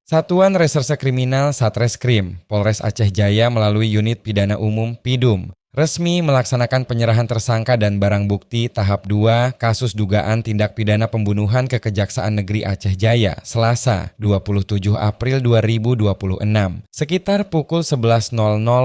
Satuan Reserse Kriminal Satreskrim, Polres Aceh Jaya melalui Unit Pidana Umum (PIDUM) resmi melaksanakan penyerahan tersangka dan barang bukti tahap 2 kasus dugaan tindak pidana pembunuhan ke Kejaksaan Negeri Aceh Jaya, Selasa, 27 April 2026, sekitar pukul 11.00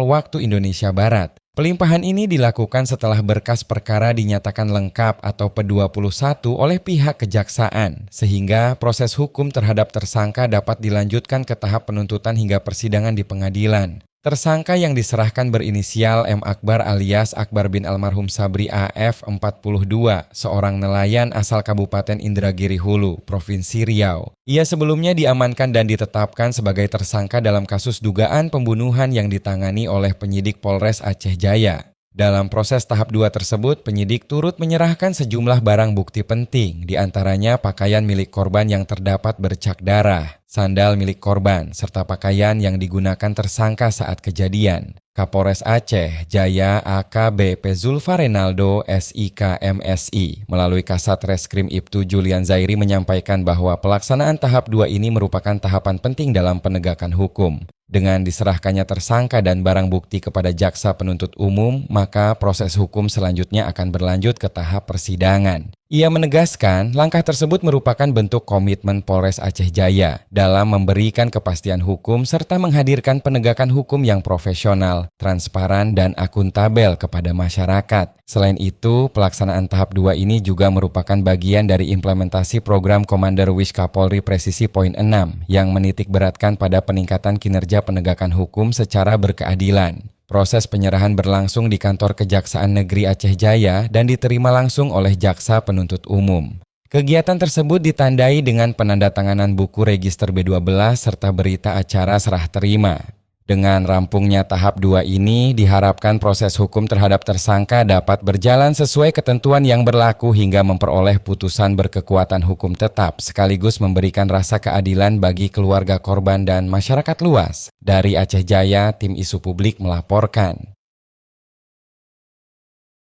waktu Indonesia Barat. Pelimpahan ini dilakukan setelah berkas perkara dinyatakan lengkap atau P21 oleh pihak kejaksaan, sehingga proses hukum terhadap tersangka dapat dilanjutkan ke tahap penuntutan hingga persidangan di pengadilan. Tersangka yang diserahkan berinisial M. Akbar alias Akbar bin almarhum Sabri AF 42, seorang nelayan asal Kabupaten Indragiri Hulu, Provinsi Riau. Ia sebelumnya diamankan dan ditetapkan sebagai tersangka dalam kasus dugaan pembunuhan yang ditangani oleh penyidik Polres Aceh Jaya. Dalam proses tahap 2 tersebut, penyidik turut menyerahkan sejumlah barang bukti penting, diantaranya pakaian milik korban yang terdapat bercak darah, sandal milik korban, serta pakaian yang digunakan tersangka saat kejadian. Kapolres Aceh Jaya AKBP Zulfa Renaldo SIK MSI melalui Kasat Reskrim Ibtu Julian Zairi menyampaikan bahwa pelaksanaan tahap 2 ini merupakan tahapan penting dalam penegakan hukum. Dengan diserahkannya tersangka dan barang bukti kepada jaksa penuntut umum, maka proses hukum selanjutnya akan berlanjut ke tahap persidangan. Ia menegaskan langkah tersebut merupakan bentuk komitmen Polres Aceh Jaya dalam memberikan kepastian hukum serta menghadirkan penegakan hukum yang profesional, transparan, dan akuntabel kepada masyarakat. Selain itu, pelaksanaan tahap 2 ini juga merupakan bagian dari implementasi program Komander Wish Kapolri Presisi Poin 6 yang menitik beratkan pada peningkatan kinerja penegakan hukum secara berkeadilan. Proses penyerahan berlangsung di kantor Kejaksaan Negeri Aceh Jaya dan diterima langsung oleh Jaksa Penuntut Umum. Kegiatan tersebut ditandai dengan penandatanganan buku register B12 serta berita acara serah terima. Dengan rampungnya tahap 2 ini, diharapkan proses hukum terhadap tersangka dapat berjalan sesuai ketentuan yang berlaku hingga memperoleh putusan berkekuatan hukum tetap, sekaligus memberikan rasa keadilan bagi keluarga korban dan masyarakat luas. Dari Aceh Jaya, tim Isu Publik melaporkan.